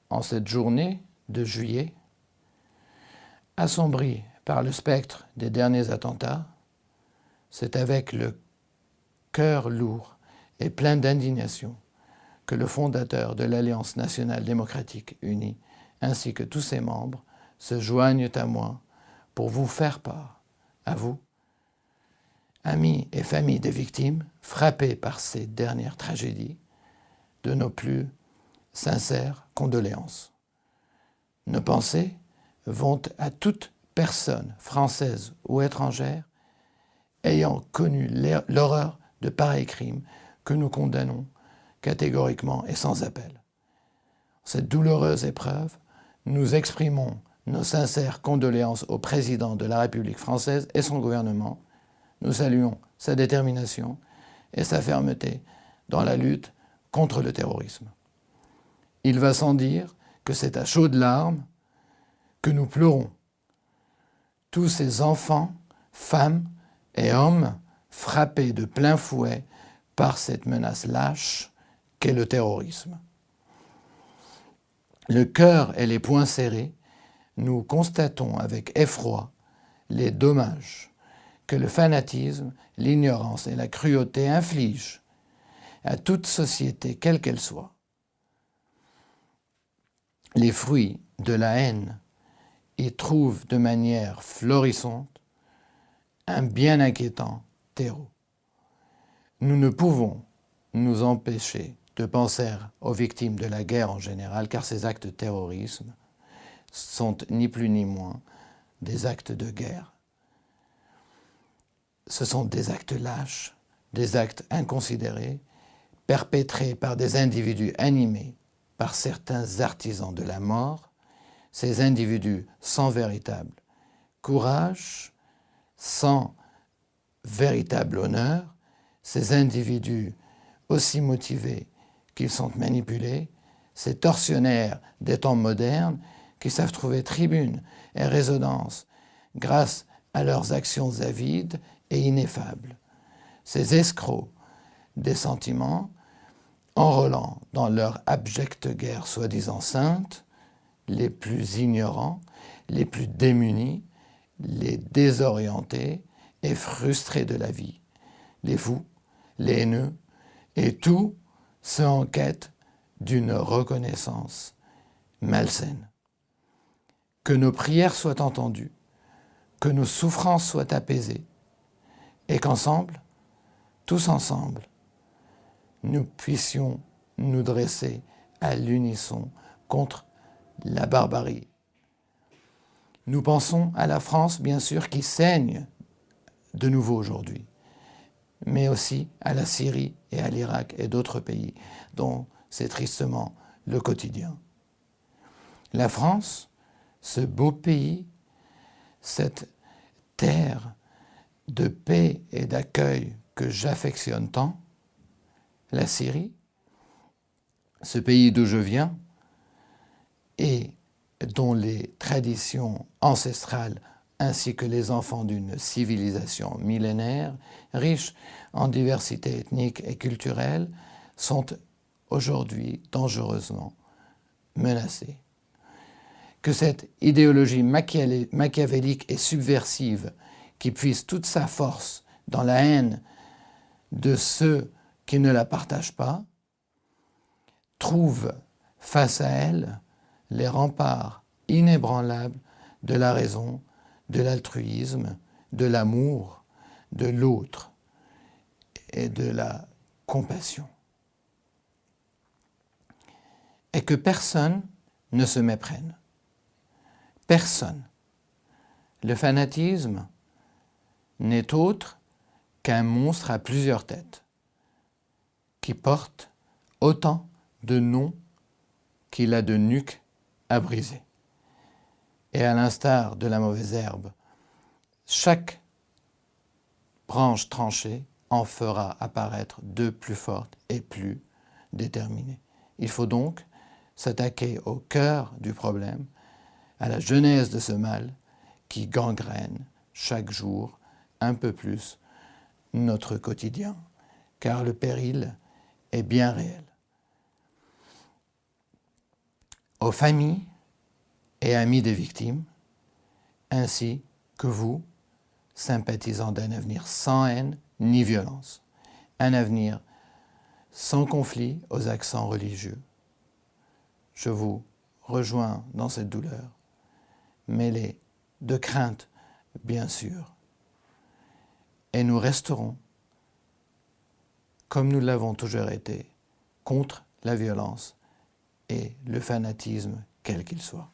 en cette journée de juillet, assombrie par le spectre des derniers attentats, c'est avec le cœur lourd et plein d'indignation que le fondateur de l'Alliance nationale démocratique unie, ainsi que tous ses membres, se joignent à moi pour vous faire part, à vous, amis et familles des victimes frappées par ces dernières tragédies, de nos plus sincères condoléances. Nos pensées vont à toute personne, française ou étrangère, ayant connu l'horreur de pareils crimes que nous condamnons catégoriquement et sans appel. Cette douloureuse épreuve, nous exprimons nos sincères condoléances au président de la République française et son gouvernement. Nous saluons sa détermination et sa fermeté dans la lutte contre le terrorisme. Il va sans dire que c'est à chaudes larmes que nous pleurons tous ces enfants, femmes et hommes frappés de plein fouet par cette menace lâche qu'est le terrorisme. Le cœur et les poings serrés, nous constatons avec effroi les dommages que le fanatisme, l'ignorance et la cruauté infligent à toute société, quelle qu'elle soit. Les fruits de la haine y trouvent de manière florissante un bien inquiétant terreau. Nous ne pouvons nous empêcher de penser aux victimes de la guerre en général, car ces actes de terrorisme sont ni plus ni moins des actes de guerre. Ce sont des actes lâches, des actes inconsidérés, perpétrés par des individus animés par certains artisans de la mort, ces individus sans véritable courage, sans véritable honneur, ces individus aussi motivés qu'ils sont manipulés, ces tortionnaires des temps modernes qui savent trouver tribune et résonance grâce à leurs actions avides et ineffables, ces escrocs des sentiments enrôlant dans leur abjecte guerre soi-disant sainte les plus ignorants, les plus démunis, les désorientés et frustrés de la vie, les fous, les haineux, et tous ceux en quête d'une reconnaissance malsaine. Que nos prières soient entendues, que nos souffrances soient apaisées, et qu'ensemble, tous ensemble, nous puissions nous dresser à l'unisson contre la barbarie. Nous pensons à la France, bien sûr, qui saigne de nouveau aujourd'hui, mais aussi à la Syrie et à l'Irak et d'autres pays dont c'est tristement le quotidien. La France, ce beau pays, cette terre de paix et d'accueil que j'affectionne tant, la Syrie, ce pays d'où je viens et dont les traditions ancestrales ainsi que les enfants d'une civilisation millénaire, riche en diversité ethnique et culturelle, sont aujourd'hui dangereusement menacés. Que cette idéologie machiavélique et subversive qui puise toute sa force dans la haine de ceux qui ne la partagent pas, trouve face à elle les remparts inébranlables de la raison, de l'altruisme, de l'amour, de l'autre et de la compassion. Et que personne ne se méprenne. Personne. Le fanatisme n'est autre qu'un monstre à plusieurs têtes, qui porte autant de noms qu'il a de nuques à briser. Et à l'instar de la mauvaise herbe, chaque branche tranchée en fera apparaître deux plus fortes et plus déterminées. Il faut donc s'attaquer au cœur du problème, à la genèse de ce mal qui gangrène chaque jour un peu plus notre quotidien, car le péril est bien réel. aux familles et amis des victimes, ainsi que vous, sympathisants d'un avenir sans haine ni violence, un avenir sans conflit aux accents religieux. Je vous rejoins dans cette douleur, mêlée de crainte, bien sûr, et nous resterons, comme nous l'avons toujours été, contre la violence et le fanatisme, quel qu'il soit.